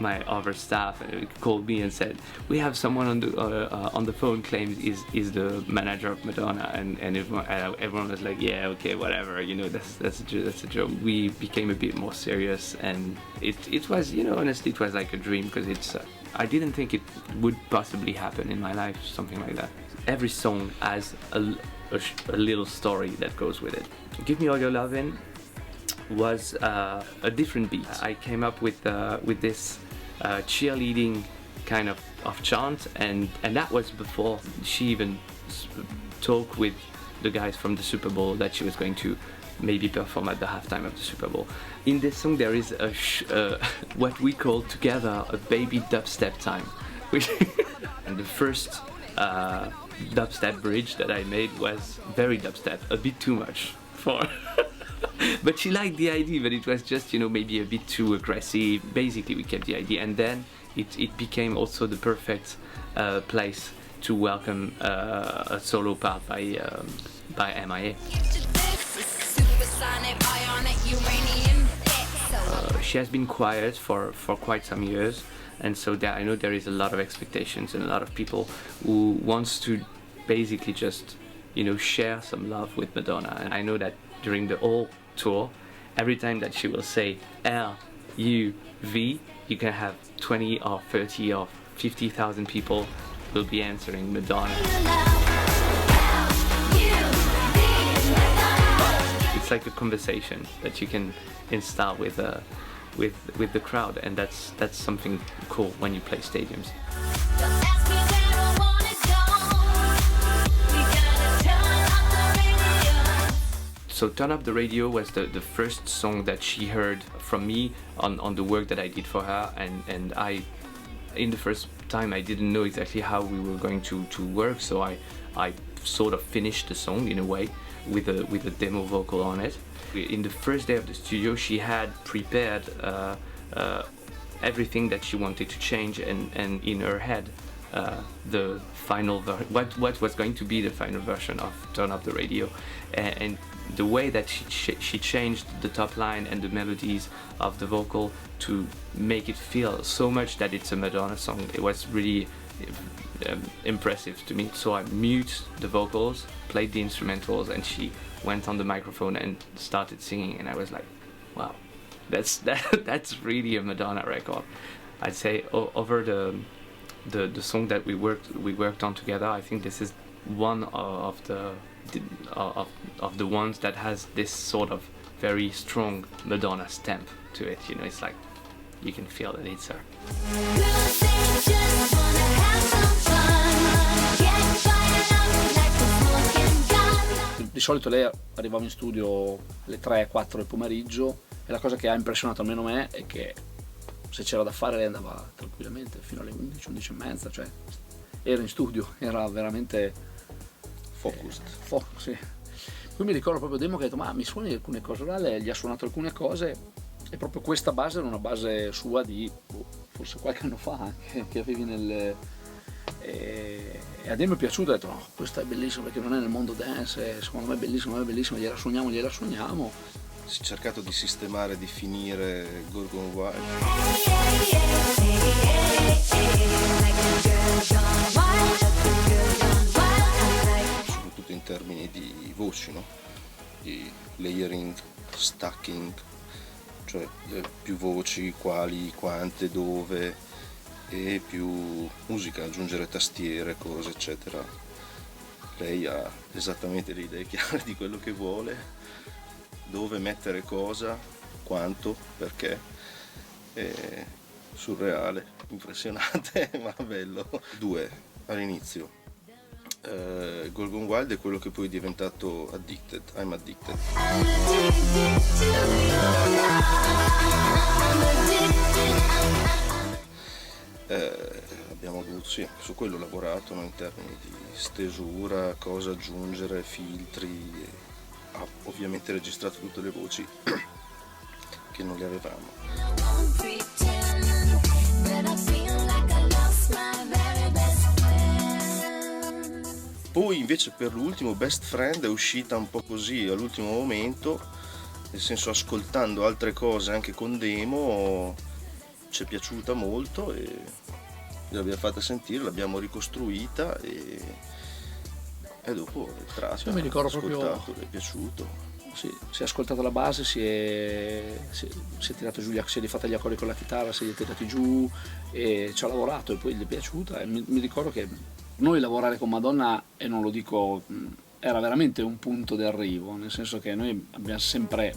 my other staff called me and said, we have someone on the phone claims is the manager of Madonna, and everyone was like, yeah, okay, whatever, you know, that's a joke. We became a bit more serious, and it was, you know, honestly, it was like a dream, because I didn't think it would possibly happen in my life, something like that. Every song has a little story that goes with it. Give Me All Your Lovin' was a different beat. I came up with this cheerleading kind of chant, and that was before she even talked with the guys from the Super Bowl that she was going to maybe perform at the halftime of the Super Bowl. In this song there is what we call together a baby dubstep time, which and the first dubstep bridge that I made was very dubstep, a bit too much for but she liked the idea, but it was just, you know, maybe a bit too aggressive. Basically we kept the idea, and then it became also the perfect place to welcome a solo part by MIA. She has been quiet for quite some years, and so I know there is a lot of expectations and a lot of people who wants to basically just, you know, share some love with Madonna. And I know that during the whole tour, every time that she will say L-U-V, you can have 20 or 30 or 50,000 people will be answering Madonna. It's like a conversation that you can install with the crowd, and that's something cool when you play stadiums. So Turn Up the Radio was the first song that she heard from me on the work that I did for her, and in the first time I didn't know exactly how we were going to work, so I sort of finished the song in a way with a demo vocal on it. In the first day of the studio, she had prepared everything that she wanted to change, and in her head the final what was going to be the final version of Turn Up the Radio, and the way that she changed the top line and the melodies of the vocal to make it feel so much that it's a Madonna song, it was really impressive to me. So I mute the vocals, played the instrumentals, and she went on the microphone and started singing, and I was like, wow, that's really a Madonna record. I'd say over the song that we worked on together, I think this is one of the ones that has this sort of very strong Madonna stamp to it. You know, it's like you can feel that it's her. Di solito lei arrivava in studio alle 3-4 del pomeriggio, e la cosa che ha impressionato almeno me è che se c'era da fare lei andava tranquillamente fino alle 11, 11 e mezza, cioè era in studio, era veramente focused. Sì. Poi mi ricordo proprio Demo che ha detto, ma mi suoni alcune cose là, lei gli ha suonato alcune cose, e proprio questa base era una base sua di forse qualche anno fa anche, che avevi nel... E a Demo è piaciuto, ha detto no, questa è bellissima perché non è nel mondo dance, secondo me è bellissima, gliela suoniamo. Si è cercato di sistemare, di finire Gorgon Wild, soprattutto in termini di voci, no? Di layering, stacking, cioè più voci, quali, quante, dove, e più musica, aggiungere tastiere, cose eccetera. Lei ha esattamente le idee chiare di quello che vuole, dove mettere cosa, quanto, perché. È surreale, impressionante, ma bello. 2 all'inizio. Gorgon Wild è quello che poi è diventato Addicted, I'm Addicted. Abbiamo dovuto, sì, su quello lavorato, no, in termini di stesura, cosa aggiungere, filtri. Ha ovviamente registrato tutte le voci che non le avevamo. Poi invece per l'ultimo Best Friend è uscita un po' così all'ultimo momento, nel senso ascoltando altre cose anche con Demo ci è piaciuta molto e l'abbiamo fatta sentire, l'abbiamo ricostruita e dopo il traccia Io mi ricordo ascoltato, proprio- le è piaciuto. Sì, si è ascoltato la base, si è tirato giù, si è rifatta gli accordi con la chitarra, si è tirati giù e ci ha lavorato e poi gli è piaciuta. E mi ricordo che noi lavorare con Madonna, e non lo dico, era veramente un punto di arrivo, nel senso che noi abbiamo sempre,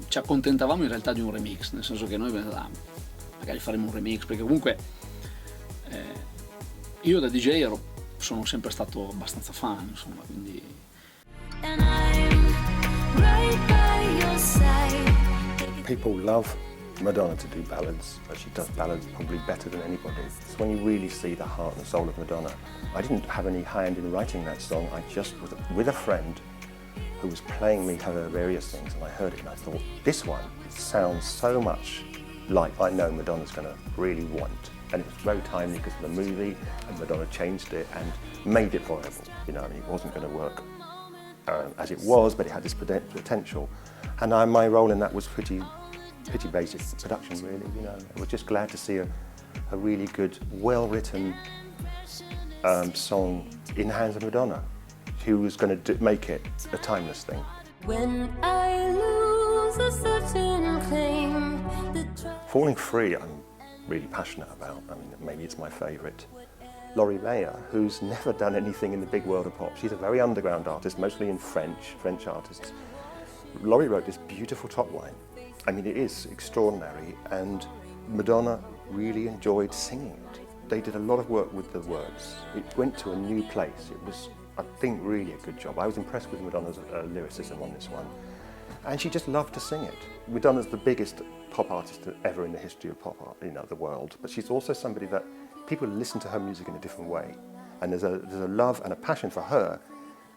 ci accontentavamo in realtà di un remix, nel senso che noi magari faremo un remix, perché comunque io da DJ sono sempre stato abbastanza fan, insomma, quindi... And I'm right by your side. People love Madonna to do ballads. She does ballads probably better than anybody. It's when you really see the heart and soul of Madonna. I didn't have any hand in writing that song. I just was with a friend who was playing me her various things, and I heard it and I thought, this one sounds so much like I know Madonna's going to really want. And it was very timely because of the movie, and Madonna changed it and made it viable. You know, I mean, it wasn't going to work as it was, but it had this potential. And my role in that was pretty basic production, really. You know, I was just glad to see a really good, well-written song in the hands of Madonna, who was going to make it a timeless thing. When I lose a certain claim, Falling Free, I'm really passionate about. I mean, maybe it's my favourite. Laurie Mayer, who's never done anything in the big world of pop. She's a very underground artist, mostly in French artists. Laurie wrote this beautiful top line. I mean, it is extraordinary, and Madonna really enjoyed singing it. They did a lot of work with the words. It went to a new place. It was, I think, really a good job. I was impressed with Madonna's lyricism on this one. And she just loved to sing it. Madonna's the biggest pop artist ever in the history of pop art, you know, the world. But she's also somebody that people listen to her music in a different way. And there's a love and a passion for her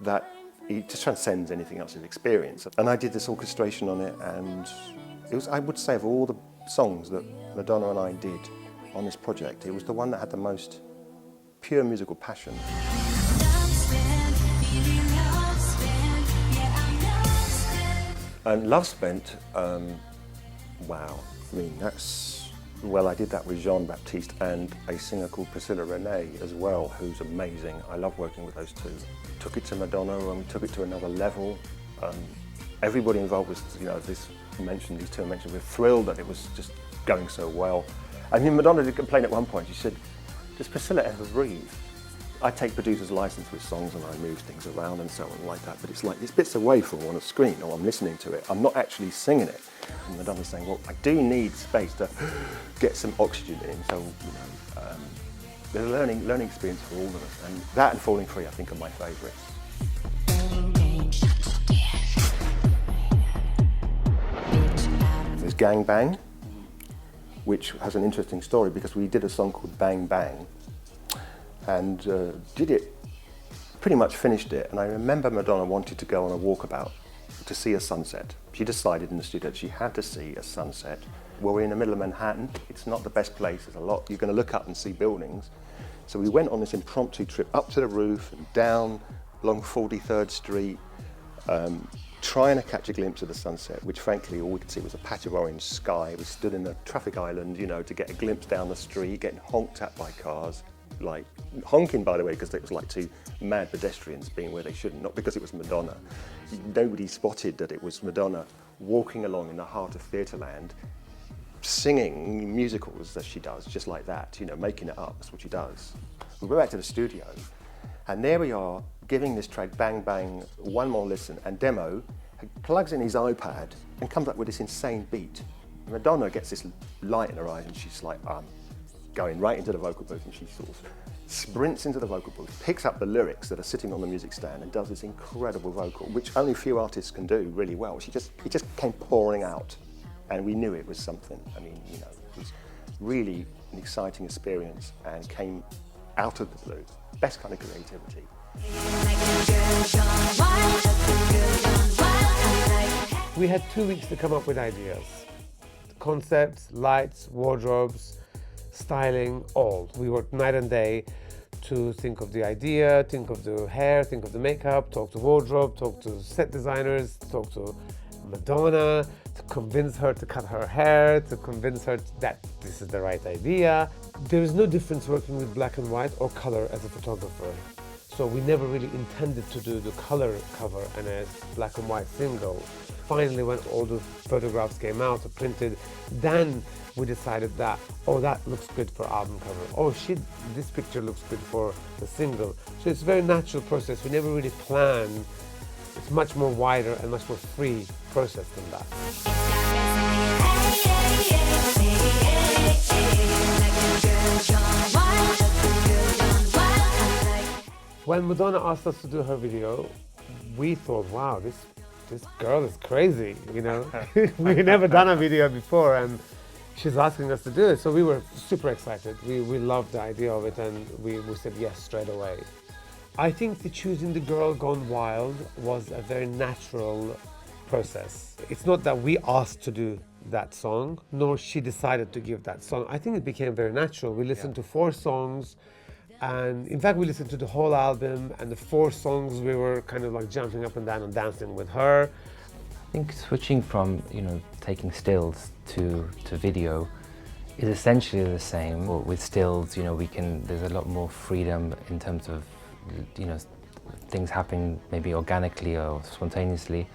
that it just transcends anything else you've experienced. And I did this orchestration on it, and it was, I would say, of all the songs that Madonna and I did on this project, it was the one that had the most pure musical passion. And Love Spent, wow, I mean, well, I did that with Jean-Baptiste and a singer called Priscilla Renee as well, who's amazing. I love working with those two. Took it to Madonna and we took it to another level. Everybody involved was, you know, these two I mentioned, we're thrilled that it was just going so well. I mean, Madonna did complain at one point. She said, does Priscilla ever breathe? I take producer's license with songs and I move things around and so on like that, but it's like this bit's away from on a screen or I'm listening to it. I'm not actually singing it. And Madonna's saying, well, I do need space to get some oxygen in. So, you know, there's a learning experience for all of us. And that and Falling Free, I think, are my favourites. There's Gang Bang, which has an interesting story because we did a song called Bang Bang and did it, pretty much finished it. And I remember Madonna wanted to go on a walkabout to see a sunset. She decided in the studio that she had to see a sunset. Well, we're in the middle of Manhattan. It's not the best place. There's a lot. You're going to look up and see buildings. So we went on this impromptu trip up to the roof and down along 43rd Street, trying to catch a glimpse of the sunset, which frankly all we could see was a patch of orange sky. We stood in a traffic island, you know, to get a glimpse down the street, getting honked at by cars. Like honking, by the way, because it was like two mad pedestrians being where they shouldn't, not because it was Madonna. Nobody spotted that it was Madonna walking along in the heart of Theatreland, singing musicals as she does, just like that, you know, making it up. That's what she does. We go back to the studio, and there we are, giving this track Bang Bang one more listen, and Demo plugs in his iPad and comes up with this insane beat. Madonna gets this light in her eyes, and she's like, going right into the vocal booth, and she sort of sprints into the vocal booth, picks up the lyrics that are sitting on the music stand and does this incredible vocal, which only a few artists can do really well. It just came pouring out, and we knew it was something. I mean, you know, it was really an exciting experience and came out of the blue. Best kind of creativity. We had 2 weeks to come up with ideas. Concepts, lights, wardrobes, styling, all. We worked night and day to think of the idea, think of the hair, think of the makeup, talk to wardrobe, talk to set designers, talk to Madonna, to convince her to cut her hair, to convince her that this is the right idea. There is no difference working with black and white or color as a photographer. So we never really intended to do the color cover and a black and white single. Finally, when all the photographs came out or printed, then we decided that, oh, that looks good for album cover. Oh, shit, this picture looks good for the single. So it's a very natural process. We never really plan. It's much more wider and much more free process than that. When Madonna asked us to do her video, we thought, wow, this girl is crazy, you know. We've never done a video before and she's asking us to do it. So we were super excited. We loved the idea of it and we said yes straight away. I think the choosing the girl gone wild was a very natural process. It's not that we asked to do that song, nor she decided to give that song. I think it became very natural. We listened to 4 songs, and in fact we listened to the whole album, and the 4 songs we were kind of like jumping up and down and dancing with her. I think switching from, taking stills to video is essentially the same. With stills, there's a lot more freedom in terms of things happening maybe organically or spontaneously,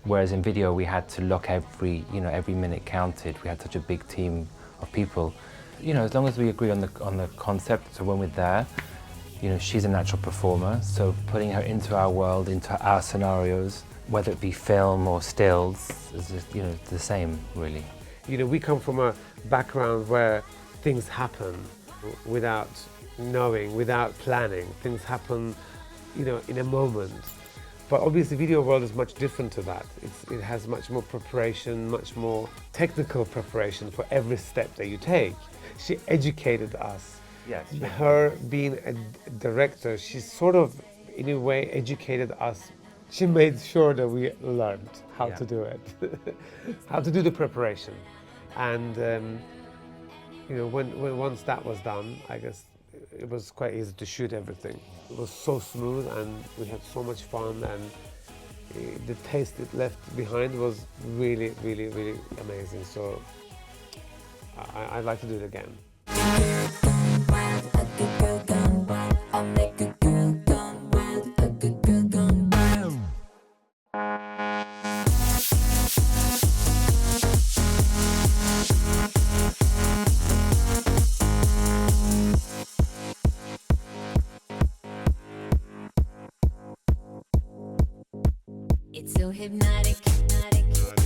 whereas in video we had to lock every minute counted. We had such a big team of people. As long as we agree on the concept, so when we're there, she's a natural performer, so putting her into our world, into our scenarios, whether it be film or stills, is just, the same really. We come from a background where things happen without knowing, without planning. Things happen, in a moment. But obviously video world is much different to that. It has much more preparation, much more technical preparation for every step that you take. She educated us. Yes. Her being a director, she sort of, in a way, educated us. She made sure that we learned how to do it, how to do the preparation. And, when once that was done, I guess it was quite easy to shoot everything. It was so smooth and we had so much fun, and the taste it left behind was really, really, really amazing. So I'd like to do it again. It's so hypnotic, hypnotic.